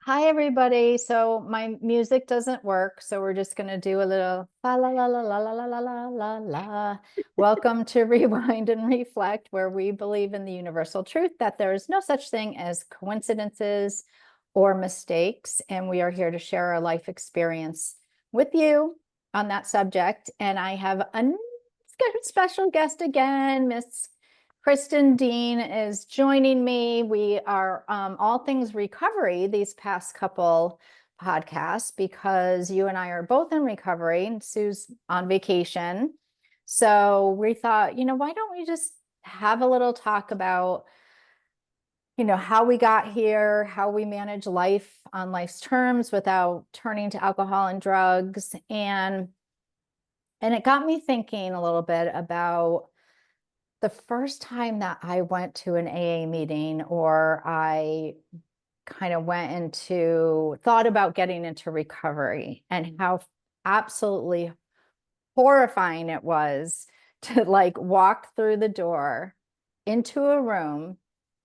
Hi, everybody. So my music doesn't work, so we're just going to do a little la la la la la la la la la la la. Welcome to Rewind and Reflect, where we believe in the universal truth that there is no such thing as coincidences or mistakes, and we are here to share our life experience with you on that subject. And I have a special guest again, Miss Kristen Dean is joining me. We are all things recovery these past couple podcasts because you and I are both in recovery and Sue's on vacation. So we thought, why don't we just have a little talk about, how we got here, how we manage life on life's terms without turning to alcohol and drugs. And it got me thinking a little bit about the first time that I went to an AA meeting, or I kind of thought about getting into recovery, and how absolutely horrifying it was to walk through the door into a room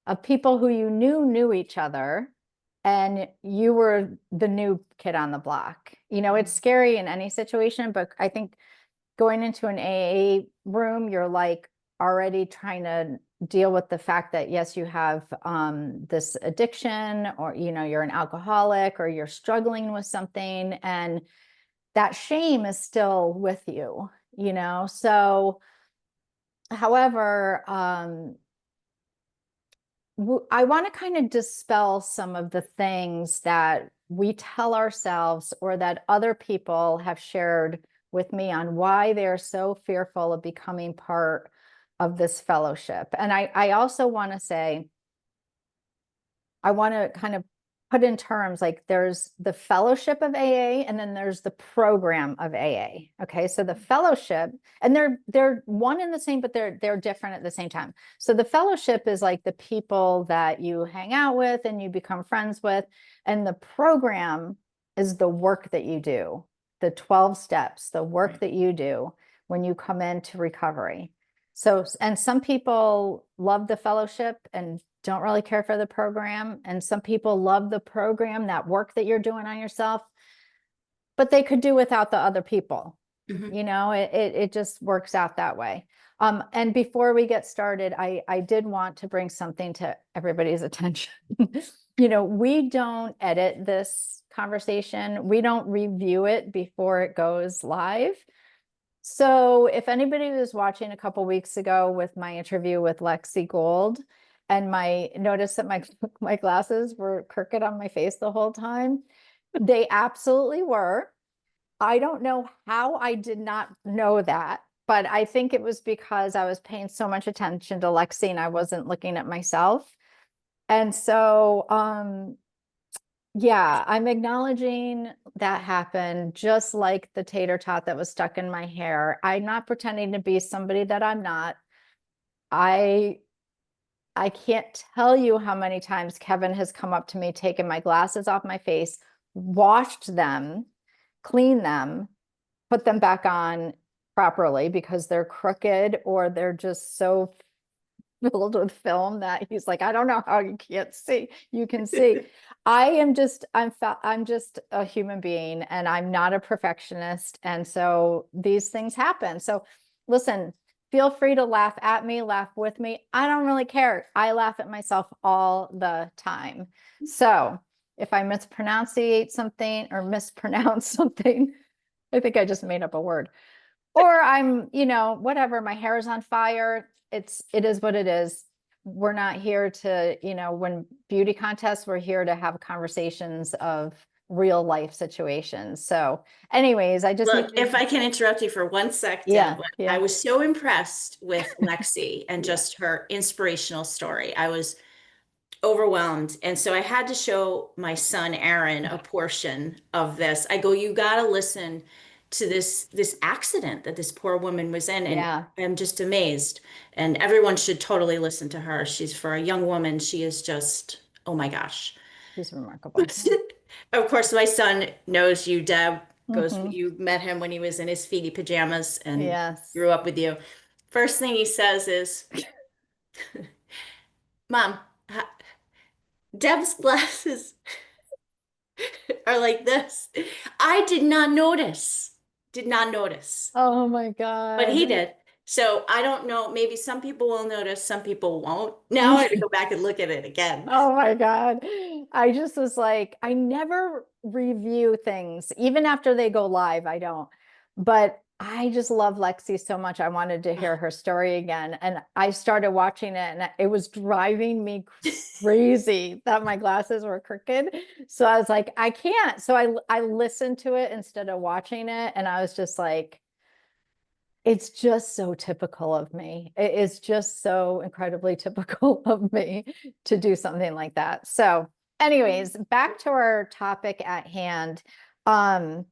of people who you knew each other, and you were the new kid on the block. It's scary in any situation, but I think going into an AA room, you're already trying to deal with the fact that, yes, you have this addiction, or, you're an alcoholic, or you're struggling with something, and that shame is still with you, So, however, I want to kind of dispel some of the things that we tell ourselves or that other people have shared with me on why they're so fearful of becoming part of this fellowship. And I also want to say, I want to kind of put in terms, there's the fellowship of AA and then there's the program of AA. Okay. So the fellowship, and they're one and the same, but they're different at the same time. So the fellowship is like the people that you hang out with and you become friends with. And the program is the work that you do, the 12 steps, the work that you do when you come into recovery. So, and some people love the fellowship and don't really care for the program. And some people love the program, that work that you're doing on yourself, but they could do without the other people. It just works out that way. And before we get started, I did want to bring something to everybody's attention. We don't edit this conversation. We don't review it before it goes live. So if anybody was watching a couple weeks ago with my interview with Lexi Gold, and noticed that my glasses were crooked on my face the whole time, they absolutely were. I don't know how I did not know that, but I think it was because I was paying so much attention to Lexi and I wasn't looking at myself. And so, yeah, I'm acknowledging that happened, just like the tater tot that was stuck in my hair. I'm not pretending to be somebody that I'm not. I can't tell you how many times Kevin has come up to me, taken my glasses off my face, washed them, cleaned them, put them back on properly because they're crooked or they're just so filled with film that he's like, I don't know how you can't see. You can see. I'm just a human being and I'm not a perfectionist. And so these things happen. So listen, feel free to laugh at me, laugh with me. I don't really care. I laugh at myself all the time. So if I mispronunciate something or mispronounce something, I think I just made up a word. Or I'm, whatever, my hair is on fire. It is what it is. We're not here to, when beauty contests, we're here to have conversations of real life situations. So anyways, I just Look, if I can interrupt you for one sec, Deb, yeah, I yeah, was so impressed with Lexi and yeah. just her inspirational story. I was overwhelmed. And so I had to show my son Aaron a portion of this. I go, you got to listen to this accident that this poor woman was in. And Yeah, I'm just amazed. And everyone should totally listen to her. She's for a young woman. She is just, oh my gosh. he's remarkable. Yeah. Of course, my son knows you, Deb. Goes, Hmm. you met him when he was in his feety pajamas and Yes. grew up with you. First thing he says is, Mom, Deb's glasses. are like this. I did not notice, Oh my but he God. did. So I don't know. Maybe some people will notice, some people won't. Now I have to go back and look at it again. Oh my God. I just was like, I never review things, even after they go live, I don't. But I just love Lexi so much. I wanted to hear her story again. And I started watching it and it was driving me crazy that my glasses were crooked. So I was like, I can't. So I listened to it instead of watching it. And I was just like, it's just so typical of me. It is just so incredibly typical of me to do something like that. So, anyways, back to our topic at hand. Um,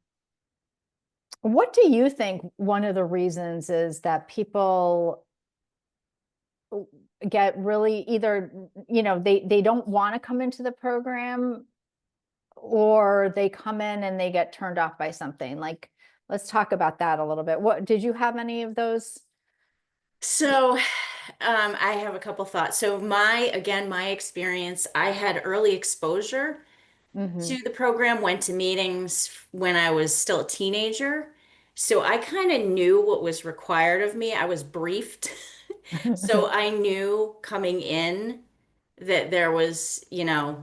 what do you think one of the reasons is that people get really either, they don't want to come into the program or they come in and they get turned off by something? Like, let's talk about that a little bit. What did you have any of those? So, I have a couple thoughts. So my experience, I had early exposure Hmm. to the program, went to meetings when I was still a teenager. So I kind of knew what was required of me. I was briefed. So I knew coming in that there was a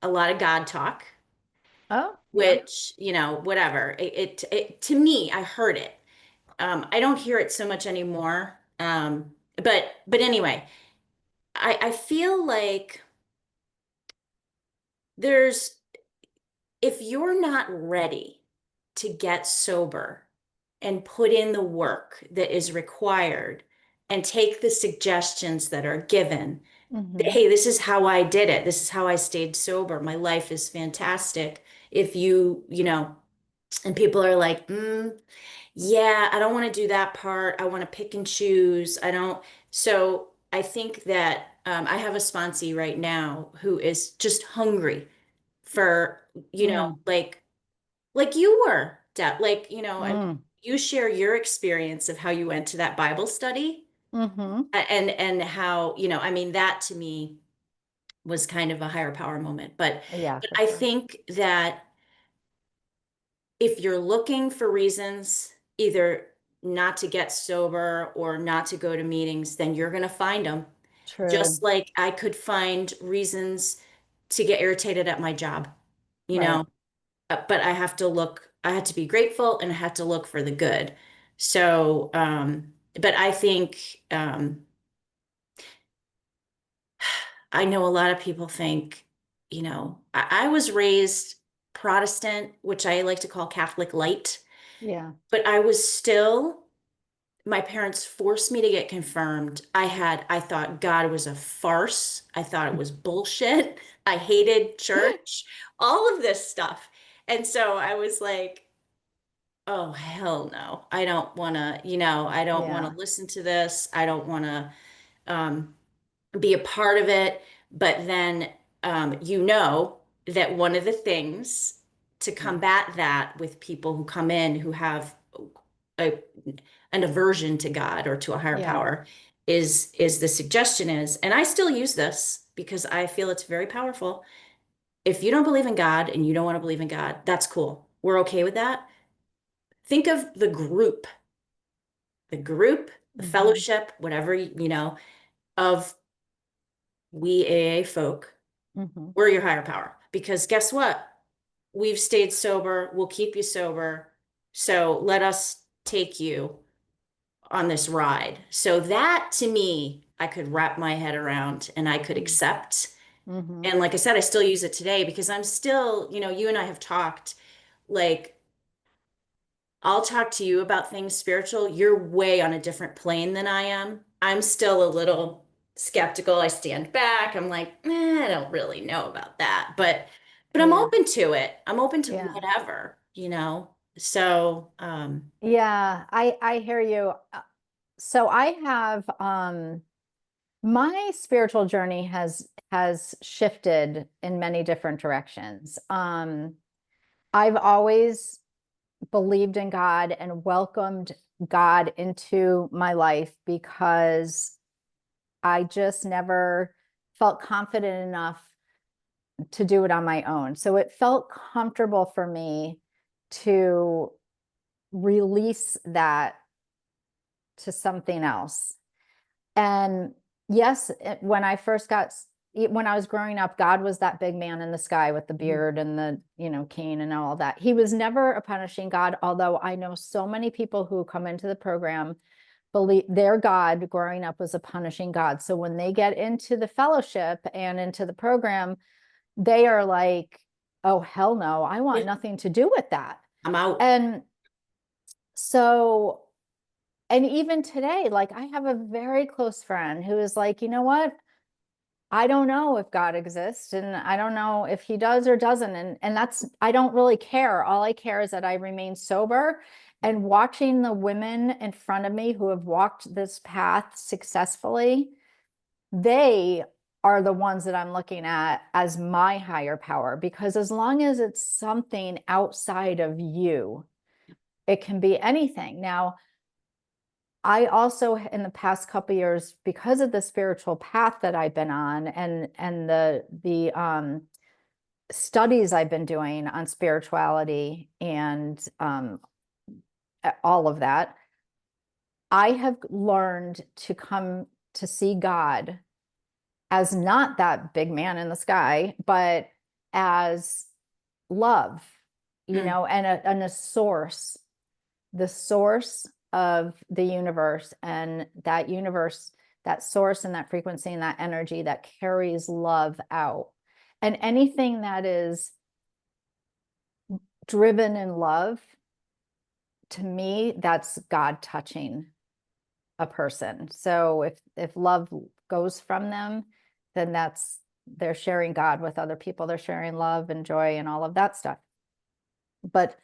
lot of God talk, Oh, yeah. which, whatever. To me, I heard it. I don't hear it so much anymore. But anyway, I feel like there's if you're not ready to get sober and put in the work that is required and take the suggestions that are given, Hmm. hey, this is how I did it. This is how I stayed sober. My life is fantastic. If and people are like, yeah, I don't want to do that part. I want to pick and choose. I don't. So I think that I have a sponsee right now who is just hungry for, Mm, like you were, Deb. mm, You share your experience of how you went to that Bible study hmm. and how, I mean, that to me was kind of a higher power moment. Yeah, But for I sure. think that if you're looking for reasons either not to get sober or not to go to meetings, then you're going to find them. True. Just like I could find reasons to get irritated at my job, you Right. know, but I had to be grateful and I had to look for the good. So, but I think, I know a lot of people think, I was raised Protestant, which I like to call Catholic light, Yeah. but my parents forced me to get confirmed. I thought God was a farce. I thought it was bullshit. I hated church, all of this stuff. And so I was like, oh, hell no. I don't want to, I don't want to Yeah. listen to this. I don't want to um, be a part of it. But then, that one of the things to Yeah. combat that with people who come in who have a, an aversion to God or to a higher Yeah. power is the suggestion is, and I still use this because I feel it's very powerful. If you don't believe in God and you don't want to believe in God, that's cool. We're okay with that. Think of the Hmm. fellowship, whatever, of we AA folk. Hmm. We're your higher power. Because guess what? We've stayed sober. We'll keep you sober. So let us take you on this ride. So that to me, I could wrap my head around and I could accept. Hmm. And like I said, I still use it today because I'm still, you and I have talked like I'll talk to you about things spiritual. You're way on a different plane than I am. I'm still a little skeptical. I stand back. I'm like, I don't really know about that. But I'm Yeah. open to it. I'm open to Yeah. whatever. So, Yeah. I hear you. So I have my spiritual journey has shifted in many different directions. I've always believed in God and welcomed God into my life because I just never felt confident enough to do it on my own. So it felt comfortable for me to release that to something else. And yes, when I first when I was growing up, God was that big man in the sky with the Mhm. beard and the, cane and all that. He was never a punishing God, although I know so many people who come into the program believe their God growing up was a punishing God. So when they get into the fellowship and into the program, they are like, oh, hell no, I want Yeah, nothing to do with that. I'm out. And so, and even today, like I have a very close friend who is like, you know what? I don't know if God exists and I don't know if he does or doesn't. And that's, I don't really care. All I care is that I remain sober, and watching the women in front of me who have walked this path successfully, they are the ones that I'm looking at as my higher power, because as long as it's something outside of you, it can be anything. Now, I also, in the past couple of years, because of the spiritual path that I've been on, and the studies I've been doing on spirituality and all of that, I have learned to come to see God as not that big man in the sky, but as love, Mm. and a source, the source of the universe, and that universe, that source and that frequency and that energy that carries love out. And anything that is driven in love, to me, that's God touching a person. So if love goes from them, then that's, they're sharing God with other people. They're sharing love and joy and all of that stuff. But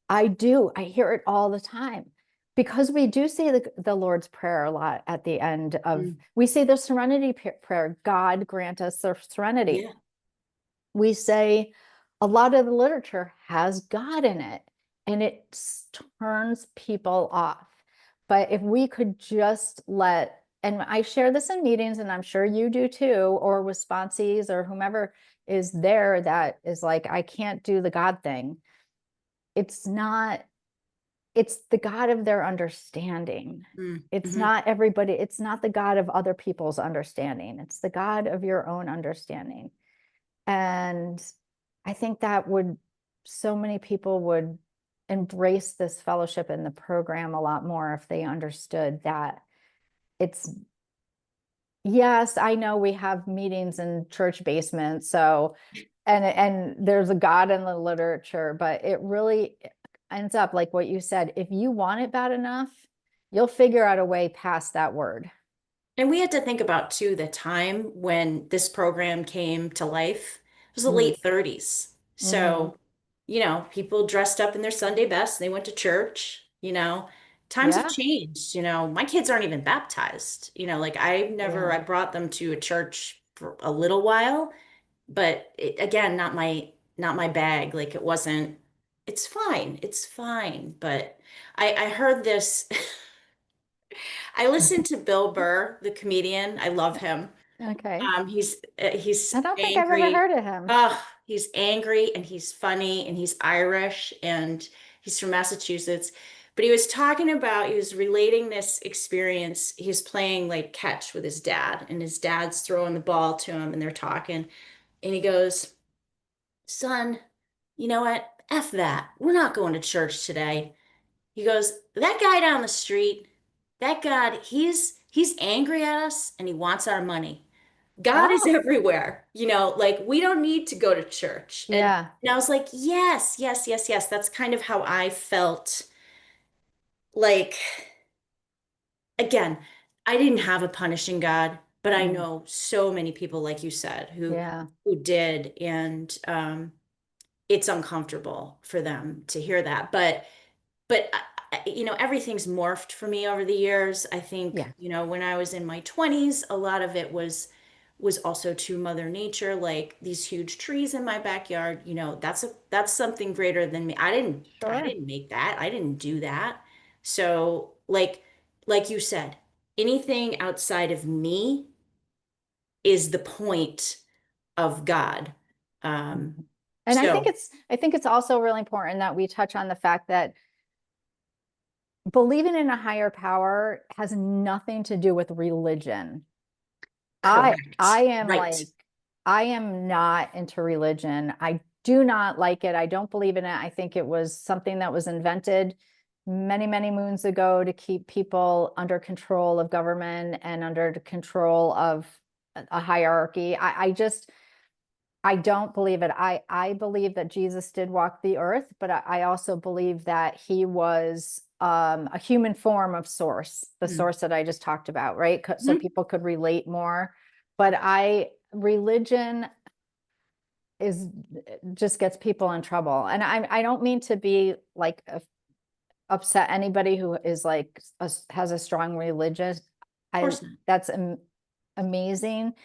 I hear it all the time, because we do say the Lord's Prayer a lot at the end of, Mm. we say the serenity prayer, God grant us the serenity. Yeah. We say a lot of the literature has God in it, and it turns people off. But if we could just let, and I share this in meetings, and I'm sure you do too, or with sponsees or whomever is there that is like, I can't do the God thing. It's not, it's the God of their understanding. Mm. It's Mhm. not everybody, it's not the God of other people's understanding. It's the God of your own understanding. And I think that would, so many people would embrace this fellowship in the program a lot more if they understood that it's, yes, I know we have meetings in church basements, so, and there's a God in the literature, but it really ends up like what you said. If you want it bad enough, you'll figure out a way past that word. And we had to think about too the time when this program came to life. It was the Mm, late 30s. hmm. So, people dressed up in their Sunday best and they went to church, Times have Yeah, changed, my kids aren't even baptized. Like I yeah. brought them to a church for a little while, but again, not my bag. Like it wasn't, it's fine. It's fine. But I heard this. I listened to Bill Burr, the comedian. I love him. Okay. He's I don't think I've ever angry. heard of him. Oh, he's angry and he's funny and he's Irish and he's from Massachusetts. But he was relating this experience. He was playing like catch with his dad, and his dad's throwing the ball to him, and they're talking. And he goes, "Son, you know what? F that. We're not going to church today." He goes, "That guy down the street, that God, he's angry at us and he wants our money. God is Oh, everywhere. Like we don't need to go to church." yeah. And I was like, "Yes, yes, yes, yes." That's kind of how I felt. Like again, I didn't have a punishing God, but I Mm, know so many people, like you said, who yeah. who did, and it's uncomfortable for them to hear that. But everything's morphed for me over the years. I think, Yeah. when I was in my 20s, a lot of it was also to Mother Nature, like these huge trees in my backyard. That's something greater than me. I Sure. didn't make that. I didn't do that. So like you said, anything outside of me is the point of God. Mhm. And So I think it's also really important that we touch on the fact that believing in a higher power has nothing to do with religion. I correct. am Right. like, I am not into religion. I do not like it. I don't believe in it. I think it was something that was invented many, many moons ago to keep people under control of government and under the control of a hierarchy. I don't believe it. I believe that Jesus did walk the earth, but I also believe that he was a human form of source, the Mm. source that I just talked about, right? So Mhm. people could relate more. But I religion is just gets people in trouble. And I don't mean to be like upset anybody who is like has a strong religious. Of I course not. that's amazing,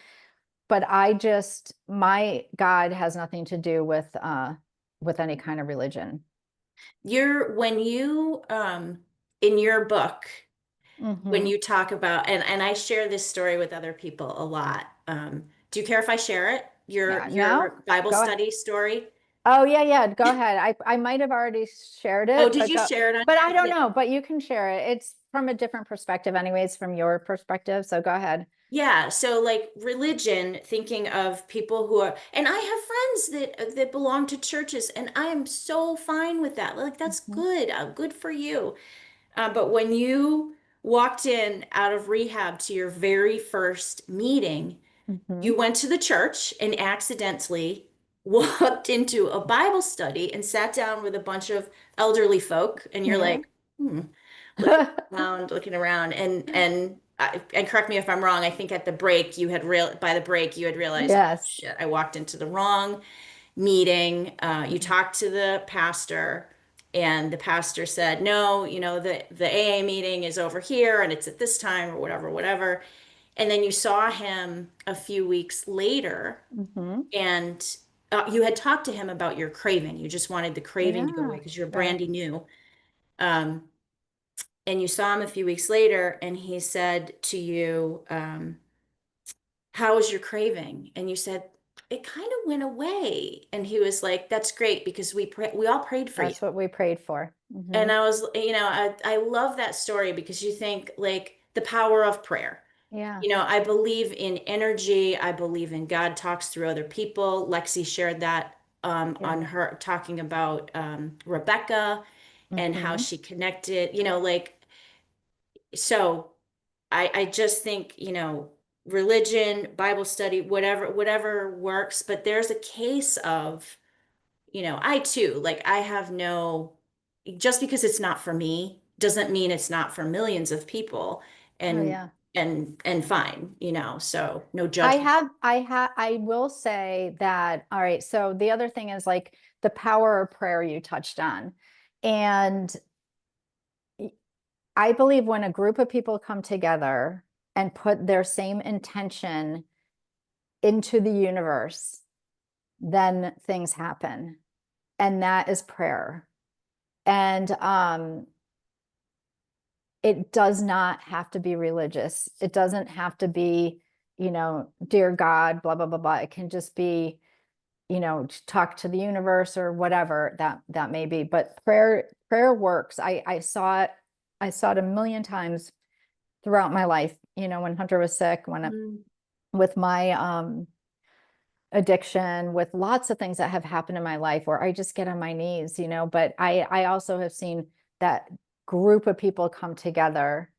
but I just my God has nothing to do with any kind of religion. When you in your book, when Hmm. you talk about, and I share this story with other people a lot. Do you care if I share it? Yeah, no, Your Bible go ahead. study story? Oh yeah, yeah, go ahead. I might have already shared Oh, it, did you share it on but I don't your? know, but you can share it. It's from a different perspective anyways, from your perspective. So go ahead. Yeah, so like religion, thinking of people who are, and I have friends that belong to churches, and I am so fine with that. Like that's Hmm. good, good for you. But when you walked in out of rehab to your very first meeting, Hmm. you went to the church and accidentally walked into a Bible study and sat down with a bunch of elderly folk, and you're Yeah. like, hmm, looking around, and correct me if I'm wrong. I think at the break you had real by the break you had realized, oh Yes. shit, I walked into the wrong meeting. You Mhm. talked to the pastor, and the pastor said, no, the AA meeting is over here, and it's at this time or whatever, whatever. And then you saw him a few weeks later, Mhm. and you had talked to him about your craving. You just wanted the craving to go away Yeah. because you're Right. brandy new. Um, and you saw him a few weeks later, and he said to you, how was your craving? And you said, it kind of went away. And he was like, that's great because we all prayed for you. That's what we prayed for. And Hmm. I was, I love that story because you think like the power of prayer. Yeah. I believe in energy. I believe in God talks through other people. Lexi shared that Yeah. on her talking about Rebecca and how Hmm. she connected, like, so I just think, religion, Bible study, whatever works, but there's a case of, I too, like I have no, just because it's not for me doesn't mean it's not for millions of people, Oh and yeah. and fine, so no judgment. I will say that, all right, so the other thing is like the power of prayer you touched on. And I believe when a group of people come together and put their same intention into the universe, then things happen. And that is prayer. And it does not have to be religious. It doesn't have to be, dear God, blah, blah, blah, blah. It can just be, talk to the universe or whatever that may be. But prayer works. I saw it a million times throughout my life, when Hunter was sick, Mm. with my addiction, with lots of things that have happened in my life where I just get on my knees, but I also have seen that group of people come together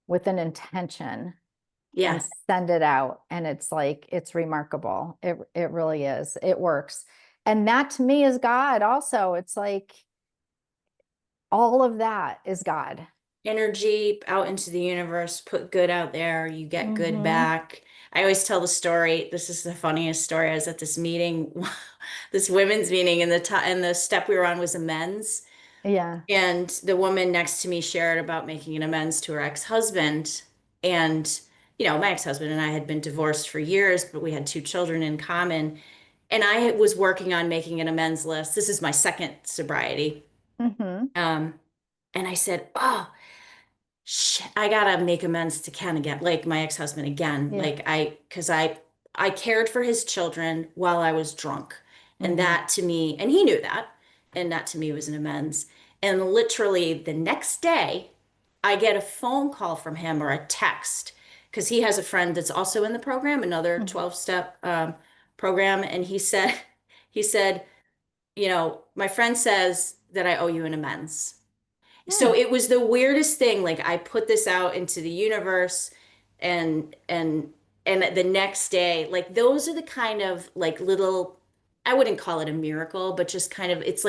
with an intention and Yeah, send it out, and it's like it's remarkable. It really is. It works. And that to me is God also. It's like all of that is God. energy out into the universe, put good out there, you get good Hmm. back. I always tell the story. This is the funniest story. I was at this meeting, this women's meeting, and the step we were on was amends. Yeah. And the woman next to me shared about making an amends to her ex-husband. And, my ex-husband and I had been divorced for years, but we had two children in common. And I was working on making an amends list. This is my second sobriety. Hmm. Um, and I said, oh, shit, I gotta make amends to Ken again, like my ex-husband again. Yeah. Because I I cared for his children while I was drunk. And Mm-hmm. that to me, and he knew that, and that to me was an amends. And literally the next day, I get a phone call from him or a text because he has a friend that's also in the program, another Mm-hmm. 12-step program. And he said, my friend says that I owe you an amends. So Mm. it was the weirdest thing. Like I put this out into the universe and the next day, like those are the kind of like little, I wouldn't call it a miracle, but just kind of it's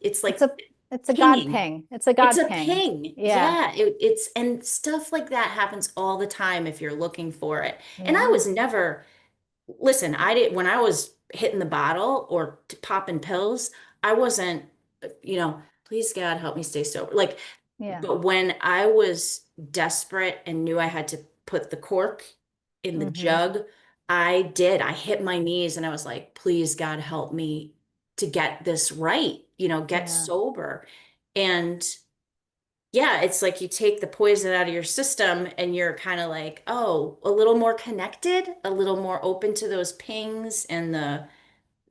It's like a it's a God pinging. ping. It's a It's God a ping. ping. Yeah. Yeah, it's and stuff like that happens all the time if you're looking for it. And I Yeah. was never listen, I did when I was hitting the bottle or popping pills, I wasn't, please God help me stay sober. Like, Yeah. but when I was desperate and knew I had to put the cork in the Mm-hmm. jug, I did. I hit my knees and I was like, please God help me to get this right, get Yeah. sober. And yeah, it's like you take the poison out of your system and you're kind of like, oh, a little more connected, a little more open to those pings and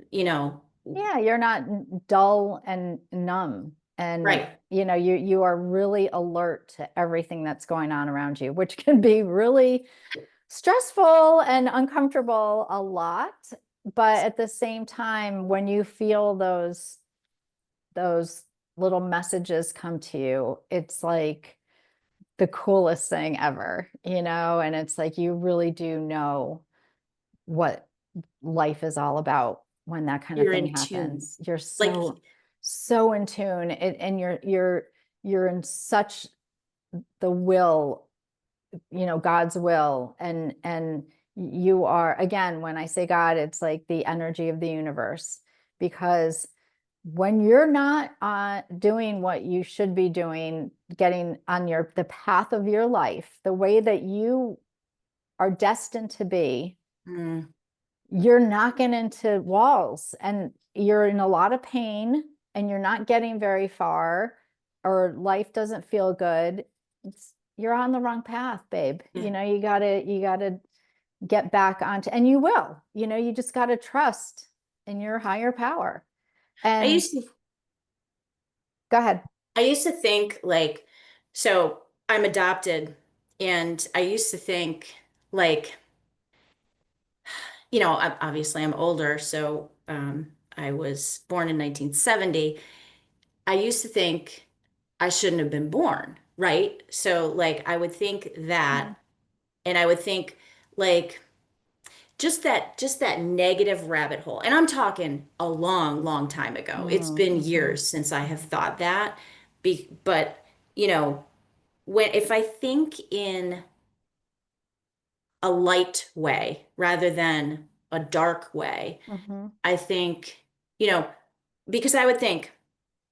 you know, Yeah, you're not dull and numb. And right. you are really alert to everything that's going on around you, which can be really stressful and uncomfortable a lot. But at the same time, when you feel those little messages come to you, it's like the coolest thing ever, and it's like you really do know what life is all about when that kind of You're thing in tune. happens. You're Like, so in tune, and you're in such the will, God's will, and you are, again, when I say God, it's like the energy of the universe, because when you're not doing what you should be doing, getting on the path of your life, the way that you are destined to be, mm, you're knocking into walls and you're in a lot of pain and you're not getting very far, or life doesn't feel good. You're on the wrong path, babe. yeah. You gotta get back onto, and you will, you just gotta trust in your higher power. I And used to go ahead. I used to think like, so I'm adopted, and I used to think like, obviously I'm older, so I was born in 1970. I used to think I shouldn't have been born, right? So like I would think that, Mhm. and I would think like just that negative rabbit hole. And I'm talking a long, long time ago. It's been Mhm. years since I have Mhm. thought that. But you know, when if I think in a light way rather than a dark way, Mhm. I think, you know, because I would think,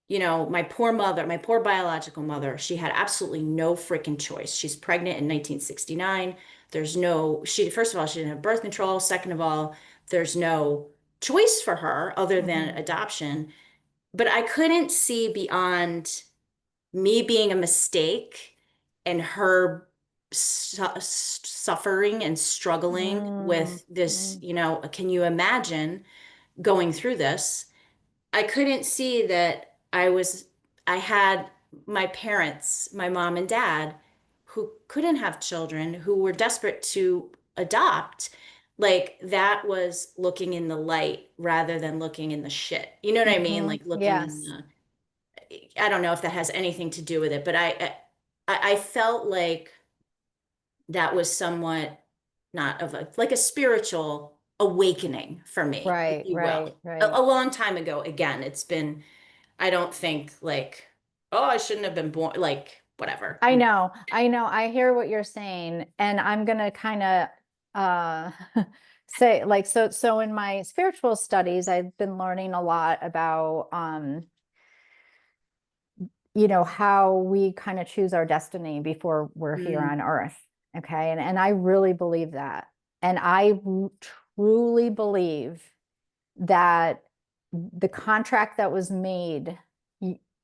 my poor mother, my poor biological mother, she had absolutely no freaking choice. She's pregnant in 1969. First of all, she didn't have birth control. Second of all, there's no choice for her other than Mhm. adoption. But I couldn't see beyond me being a mistake and her suffering and struggling Mhm. with this, can you imagine going through this? I couldn't see that I had my parents, my mom and dad, who couldn't have children, who were desperate to adopt. Like that was looking in the light rather than looking in the shit. You know what I mean? Mhm. Like looking in Yes. the, I don't know if that has anything to do with it, but I felt like that was somewhat not of like a spiritual awakening for me, if Right, you will. right, A right. long time ago, again, it's been, I don't think like, oh, I shouldn't have been born, like whatever. I know, I know. I hear what you're saying, and I'm gonna kind of uh say, like, so in my spiritual studies, I've been learning a lot about how we kind of choose our destiny before we're here Mm, on earth. Okay. And I really believe that. And I truly believe that the contract that was made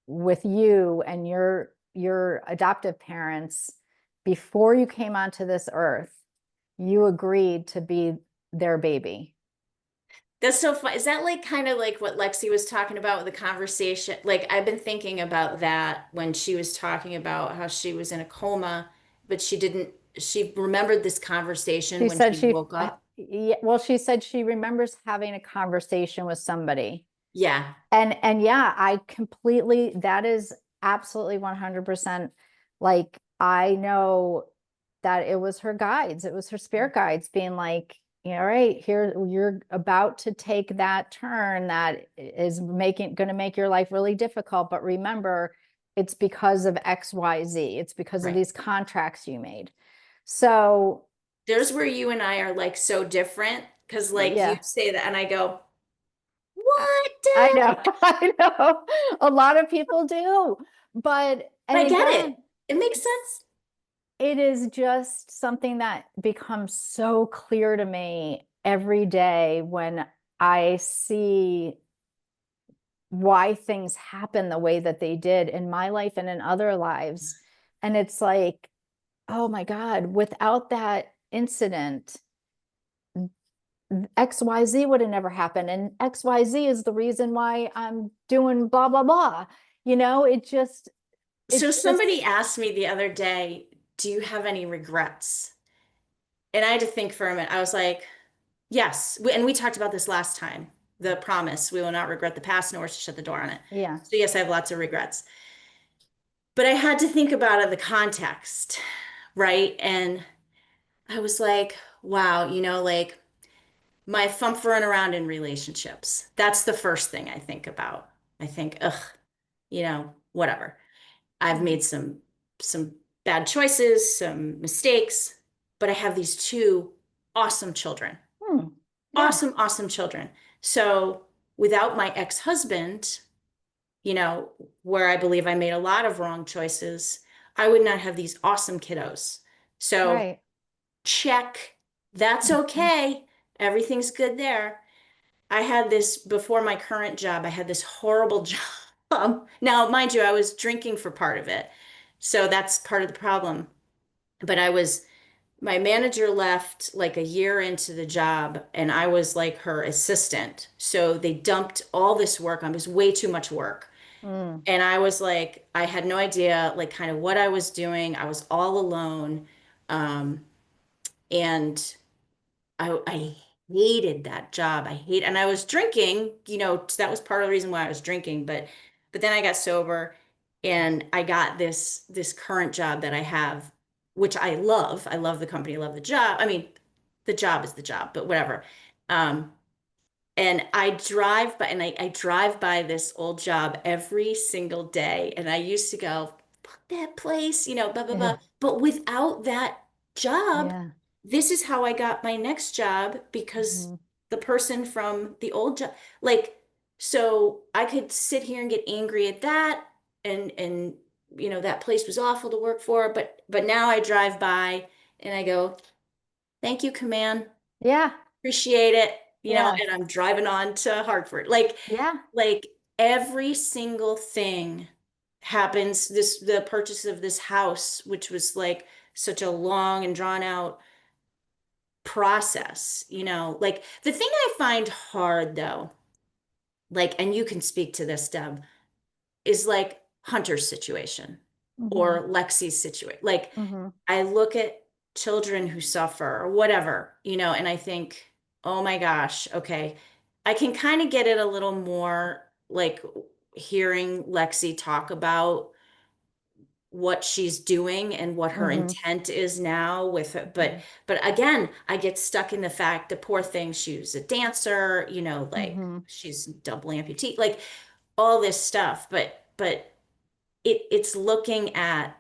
with you and your adoptive parents before you came onto this earth, you agreed to be their baby. That's so fun. Is that like kind of like what Lexi was talking about with the conversation? Like I've been thinking about that when she was talking about how she was in a coma, but she remembered this conversation She when said she she, woke up. yeah, well, she said she remembers having a conversation with somebody. Yeah, And yeah, I completely, that is absolutely 100%. Like, I know that it was her guides, it was her spirit guides being like, you know, right here, you're about to take that turn that is going to make your life really difficult. But remember, it's because of XYZ. It's because of right. these contracts you made. So, There's where you and I are like so different because like you yeah, say that and I go, I what? I know, I know. A lot of people do. But, and I get it. again, It makes sense. it is just something that becomes so clear to me every day when I see why things happen the way that they did in my life and in other lives. And it's like, oh my God, without that incident, XYZ would have never happened. And XYZ is the reason why I'm doing blah, blah, blah. You know, So it's just, somebody asked me the other day, do you have any regrets? And I had to think for a minute. I was like, yes. And we talked about this last time, the promise, we will not regret the past nor shut the door on it. yeah. So yes, I have lots of regrets. But I had to think about it, the context, right? And I was like, wow, like my fumphering around in relationships. That's the first thing I think about. I think, ugh, whatever. I've Mm. made some bad choices, some mistakes, but I have these two awesome children. Hmm. Yeah. Awesome, awesome children. So without my ex-husband, you know, where I believe I made a lot of wrong choices, I would not have these awesome kiddos. So Right. check. That's Mhm. okay. Everything's good there. I had this before my current job, I had this horrible job. Now, mind you, I was drinking for part of it. So that's part of the problem. But my manager left like a year into the job and I was like her assistant. So they dumped all this work on me. It was way too much work. Mm. And I was like, I had no idea like kind of what I was doing. I was all alone. And I hated that job. And I was drinking, that was part of the reason why I was drinking, but then I got sober and I got this current job that I have, which I love. I love the company, I love the job. I mean, the job is the job, but whatever. Um, and I drive by this old job every single day. And I used to go, fuck that place, blah, blah, blah. Yeah. But without that job, Yeah. this is how I got my next job because Mhm. the person from the old job, like, so I could sit here and get angry at that and that place was awful to work for, but now I drive by and I go, thank you, command. Yeah. Appreciate it, Yes. and I'm driving on to Hartford. Like every single thing happens. The purchase of this house, which was like such a long and drawn out process, like the thing I find hard though, like, and you can speak to this, Deb, is like Hunter's situation Mhm. or Lexi's situation. Like, Mhm. I look at children who suffer or whatever, and I think, oh my gosh, okay, I can kind of get it a little more like hearing Lexi talk about what she's doing and what her Mhm. intent is now with it. But Mhm. but again, I get stuck in the fact the poor thing, she was a dancer, like Mhm. she's double amputee, like all this stuff. But it's looking at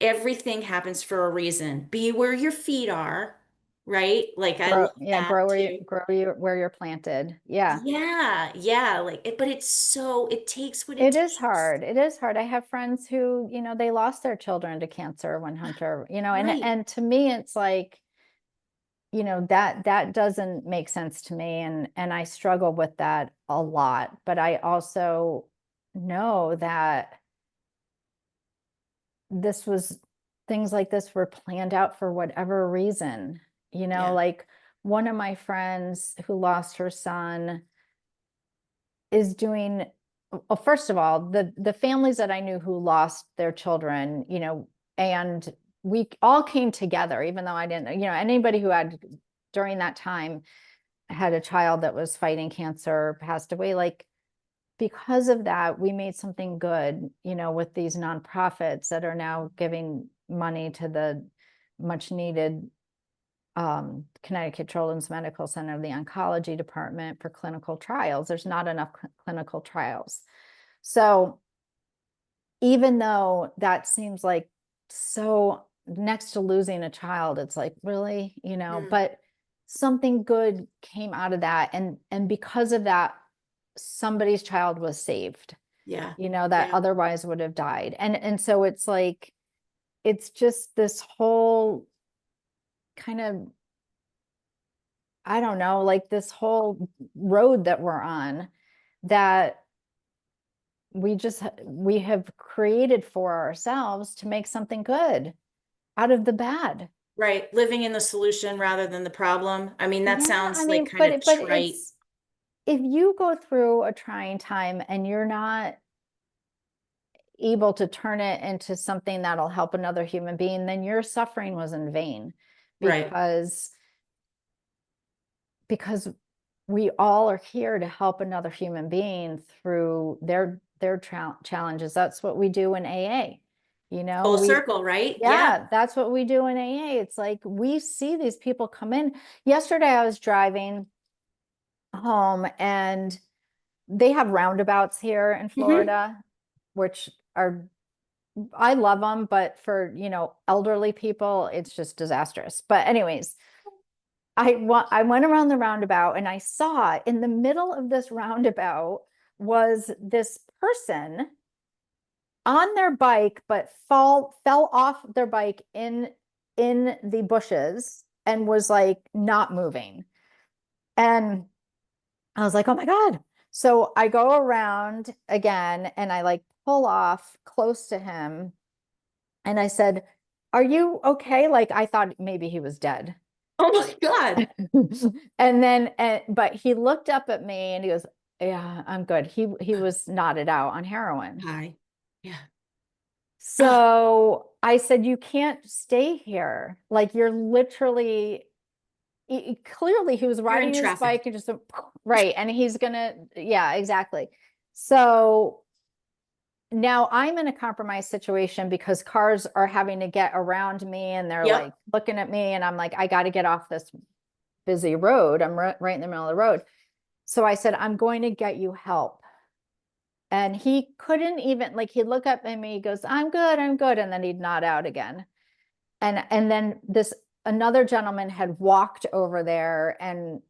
everything happens for a reason. Be where your feet are, right? Like I Grow, love yeah, that too. grow you where you're planted. Yeah. Yeah, yeah, like it, but it takes what it It is takes. hard. It is hard. I have friends who, they lost their children to cancer when Hunter, Right. and to me it's like, that doesn't make sense to me, and I struggle with that a lot. But I also know that things like this were planned out for whatever reason, Yeah. like one of my friends who lost her son is doing, well, first of all, the families that I knew who lost their children, and we all came together, even though I didn't, anybody who had during that time had a child that was fighting cancer, passed away, like because of that, we made something good, with these nonprofits that are now giving money to the much needed Connecticut Children's Medical Center, the oncology department for clinical trials. There's not enough clinical trials. So even though that seems like so next to losing a child, it's like, really, but something good came out of that. And because of that, somebody's child was saved, Yeah. that otherwise would have died. And so it's like, it's just this whole kind of, I don't know, like this whole road that we're on that we have created for ourselves to make something good out of the bad. Right. Living in the solution rather than the problem. I mean, that Yeah, sounds I like mean, kind but of but trite. it's, if you go through a trying time and you're not able to turn it into something that'll help another human being, then your suffering was in vain, Right. because we all are here to help another human being through their challenges. That's what we do in AA. Full We, circle, right? Yeah. yeah, that's what we do in AA. It's like we see these people come in. Yesterday I was driving home and they have roundabouts here in Hmm. Florida, which are, I love them, but for, elderly people, it's just disastrous. But anyways, I went around the roundabout and I saw in the middle of this roundabout was this person on their bike, but fell off their bike in the bushes and was like not moving. And I was like, oh my God. So I go around again and I like pull off close to him and I said, are you okay? Like I thought maybe he was dead. Oh my God. And then, but he looked up at me and he goes, yeah, I'm good. He was knotted out on heroin. Hi. Yeah. Oh, So I said, you can't stay here. Like you're literally, clearly he was you're in riding his traffic. bike and just went, right. And he's gonna, yeah, exactly. So now I'm in a compromised situation because cars are having to get around me and they're like Yep. looking at me and I'm like, I got to get off this busy road. I'm right in the middle of the road. So I said, I'm going to get you help. And he couldn't even, like, he'd look up at me, he goes, I'm good, I'm good. And then he'd nod out again. And then another gentleman had walked over there and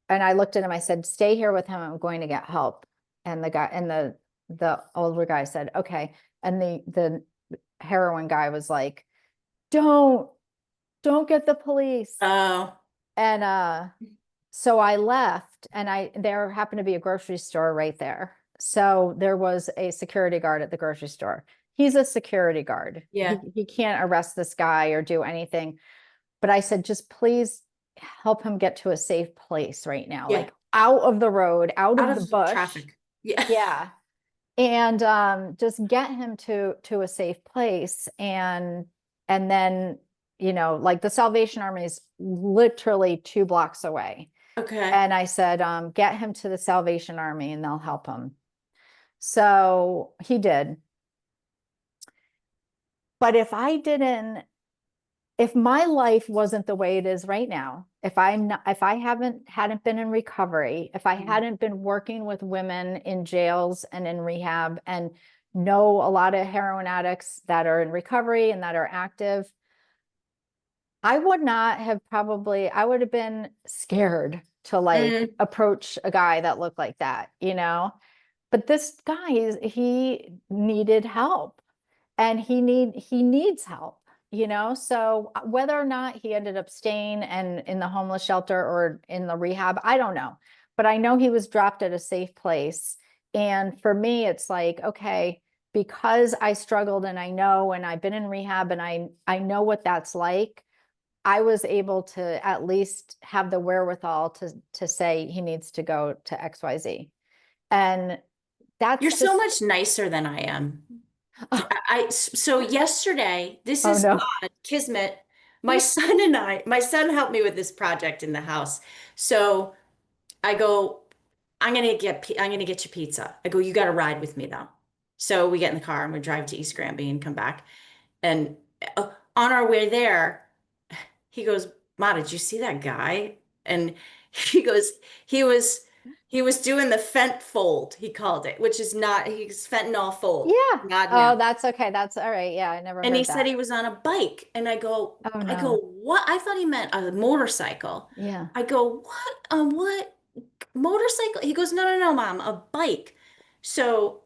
I looked at him, I said, stay here with him, I'm going to get help. And the older guy said, okay. And the heroin guy was like, don't, don't get the police. Oh, And so I left and there happened to be a grocery store right there. So there was a security guard at the grocery store. He's a security guard. yeah. He can't arrest this guy or do anything. But I said, just please help him get to a safe place right now, Yeah. like out of the road, out Out of the of bush. traffic. Yeah. Yeah. And just get him to a safe place. And then, like the Salvation Army is literally 2 blocks away. Okay. And I said, get him to the Salvation Army and they'll help him. So he did. But if my life wasn't the way it is right now, if I hadn't been in recovery, if I Mhm. hadn't been working with women in jails and in rehab and know a lot of heroin addicts that are in recovery and that are active, I would not have I would have been scared to like Mm, approach a guy that looked like that. But this guy he needed help and he needs help. So whether or not he ended up staying and in the homeless shelter or in the rehab, I don't know. But I know he was dropped at a safe place. And for me, it's like, okay, because I struggled and I know and I've been in rehab and I know what that's like. I was able to at least have the wherewithal to say he needs to go to XYZ. And You're that's so just, much nicer than I am. oh, So yesterday, this oh is no. odd, kismet. My son helped me with this project in the house. So I go, I'm gonna get you pizza. I go, you got to ride with me though. So we get in the car and we drive to East Granby and come back. And on our way there, he goes, Ma, did you see that guy? And he goes, he was he was doing the fent fold, he called it, which is not he's fentanyl fold, Yeah. not Oh, now. that's okay. That's all right. Yeah, I never And he heard said that. he was on a bike. And Oh I go, no. what? I thought he meant a motorcycle. Yeah. I go, what motorcycle? He goes, no, no, no, mom, a bike. So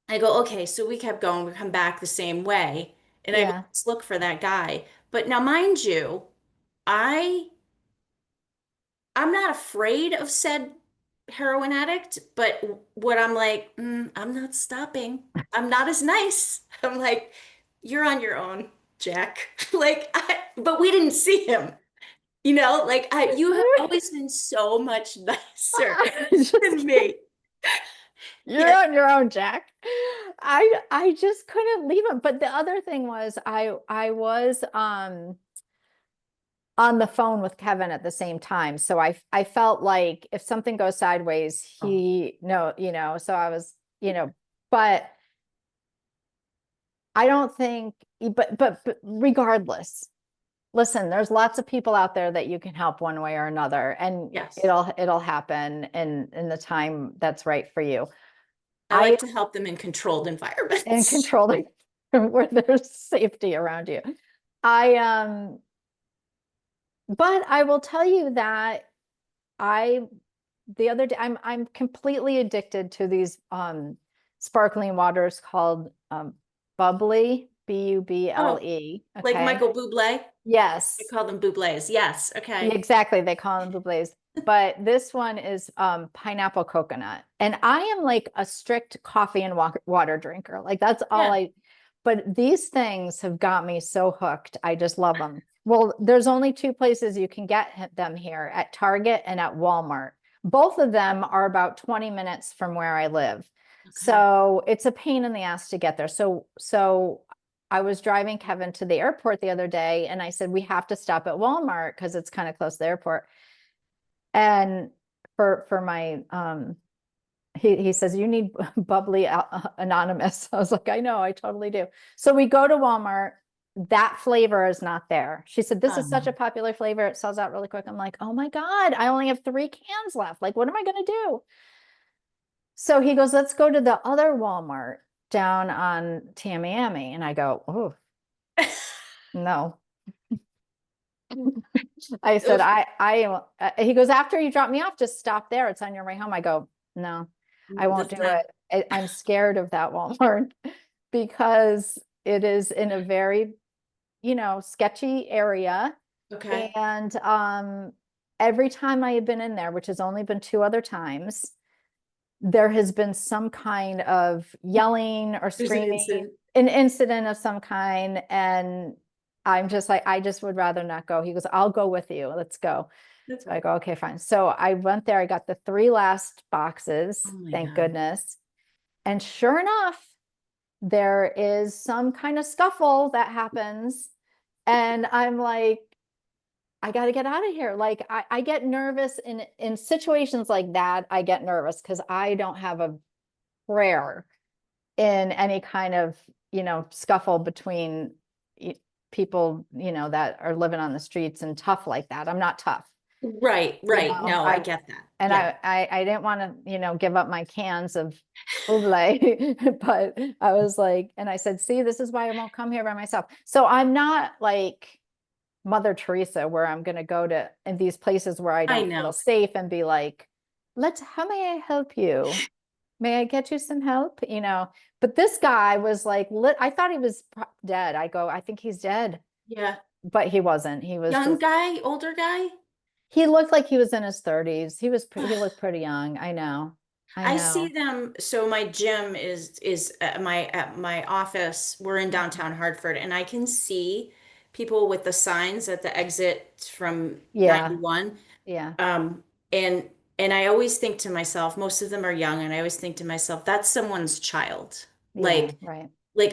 I go, okay. So we kept going. We come back the same way. And I go, Yeah. let's look for that guy. But now, mind you, I I'm not afraid of said heroin addict, but what I'm like, I'm not stopping. I'm not as nice. I'm like, you're on your own, Jack. But we didn't see him. You have always been so much nicer I just than me. You're Yeah. on your own, Jack. I just couldn't leave him. But the other thing was I was on the phone with Kevin at the same time. So I felt like if something goes sideways, Oh, he no, so I was, but I don't think but regardless, listen, there's lots of people out there that you can help one way or another, and yes. it'll happen in the time that's right for you. I I like to help them in controlled and environments. controlling where there's safety around you. I but I will tell you that I the other day I'm completely addicted to these sparkling waters called bubbly, Oh, Buble. like Okay. Michael Bublé. I Yes. call them Bublés. Yes. Yeah, Okay. exactly. They call them bublés. But this one is pineapple coconut. And I am like a strict coffee and water drinker. Like that's all Yeah. but these things have got me so hooked. I just love them. Well, there's only two places you can get them here, at Target and at Walmart. Both of them are about 20 minutes from where I live. Okay. So it's a pain in the ass to get there. So I was driving Kevin to the airport the other day and I said, we have to stop at Walmart because it's kind of close to the airport. And for my he says, you need bubbly anonymous. I was like, I know, I totally do. So we go to Walmart. That flavor is not there. She said, this Oh is such a no. popular flavor. It sells out really quick. I'm like, oh my God, I only have 3 cans left. Like, what am I going to do? So he goes, let's go to the other Walmart down on Tamiami. And I go, oh, no. I said, Oof. he goes, after you drop me off, just stop there. It's on your way home. I go, no, I won't That's do not it. I'm scared of that Walmart because it is in a very, sketchy area. okay. And every time I have been in there, which has only been 2 other times, there has been some kind of yelling or There's an screaming, incident. an incident of some kind. And I'm just like, I just would rather not go. He goes, I'll go with you. Let's go. That's So I go, okay, fine. So I went there. I got the 3 last oh boxes, my thank God. goodness. And sure enough, there is some kind of scuffle that happens. And I'm like, I got to get out of here. Like I get nervous in situations like that. I get nervous because I don't have a prayer in any kind of, scuffle between people, that are living on the streets and tough like that. I'm not tough. Right, right. No, I I get that. and Yeah. I didn't want to, give up my cans of Buble, but I was like, and I said, see, this is why I won't come here by myself. So I'm not like Mother Teresa where I'm going to go to in these places where I I don't feel know. safe and be like, how may I help you? May I get you some help? But this guy was like, I thought he was dead. I go, I think he's dead, Yeah. but he wasn't. He was Young just, guy, older guy? he looked like he was in his 30s. He looked pretty young. I know. I I see know. them. So my gym is at my office. We're in downtown Hartford, and I can see people with the signs at the exit from Yeah, 91. yeah, Um, and I always think to myself, most of them are young, and I always think to myself, that's someone's child. yeah, Like, right.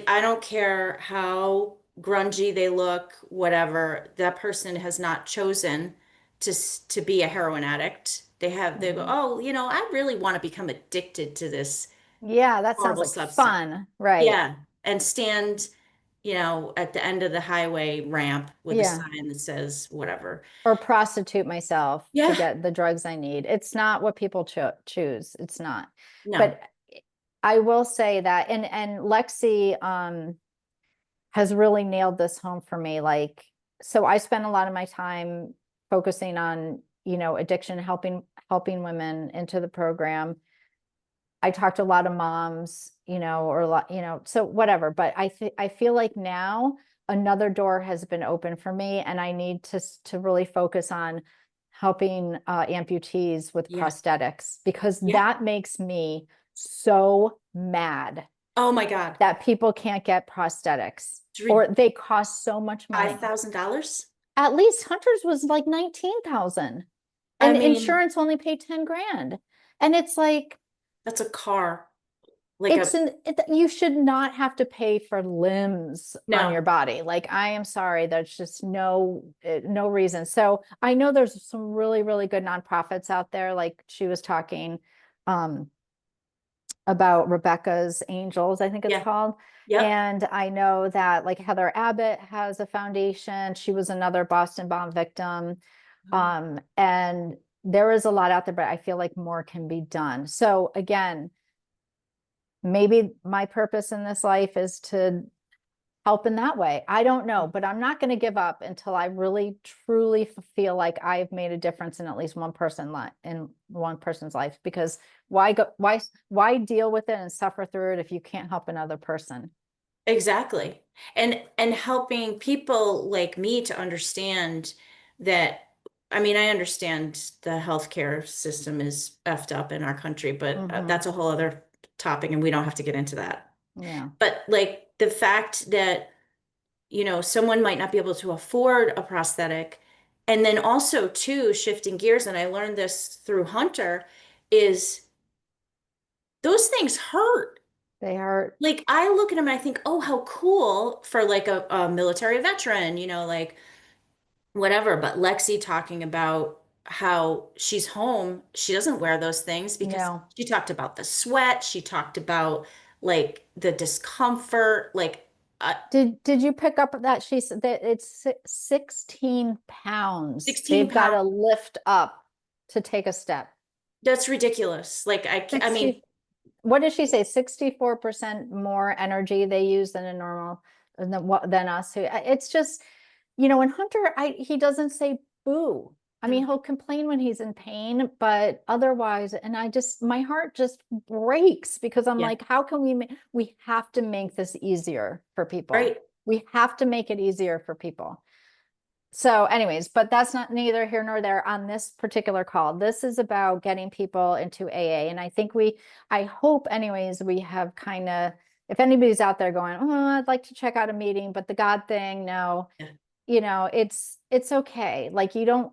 I don't care how grungy they look, whatever, that person has not chosen to be a heroin addict. They go, Mhm. oh, I really want to become addicted to this Yeah, that sounds horrible like substance. fun. Right. Yeah. And stand, at the end of the highway ramp with a Yeah. sign that says whatever. Or prostitute myself to Yeah. get the drugs I need. It's not what people choose. It's not. No. But I will say that, and Lexi has really nailed this home for me. Like, so I spend a lot of my time focusing on, addiction, helping women into the program. I talk to a lot of moms, or a lot, so whatever. But I feel like now another door has been open for me, and I need to really focus on helping amputees with Yeah. prosthetics, because Yeah. that makes me so mad Oh my God. that people can't get prosthetics, It's or they cost so much money. $5,000. At least Hunter's was like 19,000, I and mean, insurance only paid 10 grand. And it's like, that's a car. Like a you should not have to pay for limbs on no. your body. Like, I am sorry, there's just no reason. So I know there's some really, really good nonprofits out there. Like, she was talking um about Rebecca's Angels, I think it's Yeah. called. Yep. And I know that, like, Heather Abbott has a foundation. She was another Boston bomb victim. Oh, And there is a lot out there, but I feel like more can be done. So again, maybe my purpose in this life is to help in that way. I don't know, but I'm not going to give up until I really truly feel like I've made a difference in at least in one person's life. Because why deal with it and suffer through it if you can't help another person? exactly. And helping people like me to understand that, I mean, I understand the healthcare system is effed up in our country, but Hmm. that's a whole other topic and we don't have to get into that. Yeah. But like the fact that, someone might not be able to afford a prosthetic. And then also too, shifting gears, and I learned this through Hunter, is those things hurt. They are. Like I look at him and I think, oh, how cool for like a military veteran, like whatever. But Lexi talking about how she's home, she doesn't wear those things because No. she talked about the sweat, she talked about like the discomfort, like Did you pick up that she said that it's 16 pounds 16 they've got to pounds. lift up to take a step? That's ridiculous. Like I mean, 60, what did she say? 64% more energy they use than a normal than us. It's just, and Hunter, he doesn't say boo. I mean, no, he'll complain when he's in pain, but otherwise, and my heart just breaks, because I'm yeah, like, how can we have to make this easier for people. right, We have to make it easier for people. So anyways, but that's not neither here nor there on this particular call. This is about getting people into AA. And I hope anyways, we have kind of, if anybody's out there going, oh, I'd like to check out a meeting, but the God thing, no, yeah, it's okay. Like, you don't,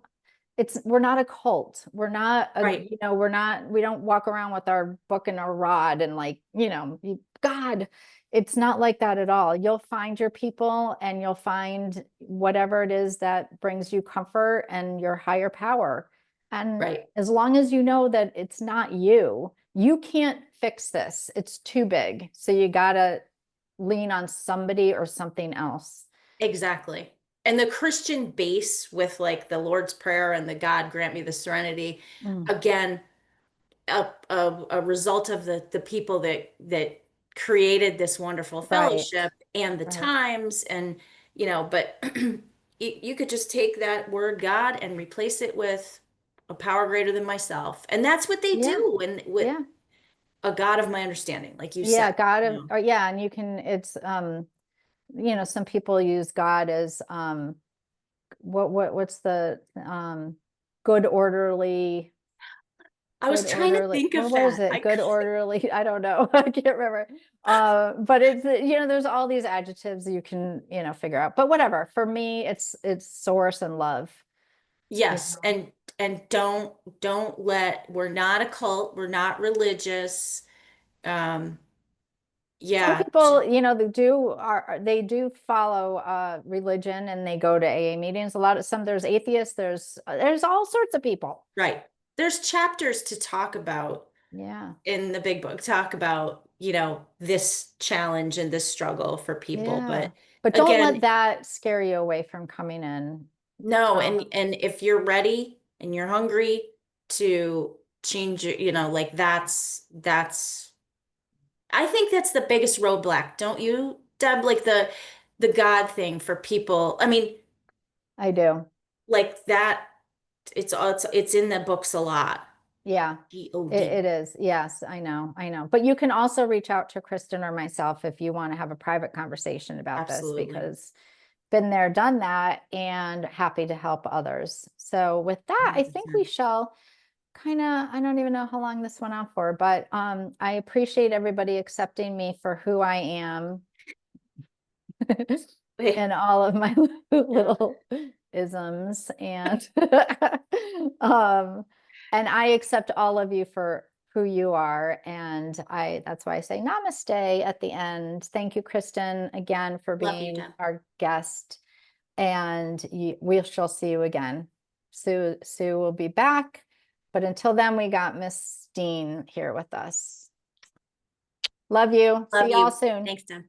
we're not a cult. We're not right, we don't walk around with our book and our rod and, like, God, it's not like that at all. You'll find your people, and you'll find whatever it is that brings you comfort and your higher power. And right, as long as you know that it's not you, you can't fix this. It's too big. So you gotta lean on somebody or something else. exactly. And the Christian base with like the Lord's Prayer and the God grant me the serenity, Mm, again, a result of the people that created this wonderful right, fellowship and the right. times and but you could just take that word God and replace it with a power greater than myself. And that's what they Yeah, do and with yeah. a God of my understanding, like you said, Yeah, God you of, know. or yeah, and you can, it's some people use God as what's the good orderly, I was trying to think What of was that. it? I Good could, orderly. I don't know. I can't remember. But it's, there's all these adjectives you can, figure out. But whatever. For me, it's source and love. You yes, know? and don't let, we're not a cult, we're not religious. Um, Some yeah, people, they do follow religion and they go to AA meetings. There's atheists, there's all sorts of people. right. There's chapters to talk about Yeah. in the big book, talk about, this challenge and this struggle for people. Yeah. But But don't let again, that scare you away from coming in. no, Um, and if you're ready and you're hungry to change your, like that's I think that's the biggest roadblock, don't you, Deb? Like the God thing for people. I mean, I do. like that, it's in the books a lot. Yeah, God. it is. Yes, I know. I know. But you can also reach out to Kristen or myself if you want to have a private conversation about this, Absolutely. because been there, done that, and happy to help others. So with that, I think we 100%. shall I don't even know how long this went on for, but I appreciate everybody accepting me for who I am and all of my Yeah. little isms, and um and I accept all of you for who you are, and that's why I say namaste at the end. Thank you, Kristen, again for Love you, being Deb. our guest, and we shall see you again. Sue will be back, but until then, we got Miss Dean here with us. Love you. Love See y'all you. soon. Thanks, Deb.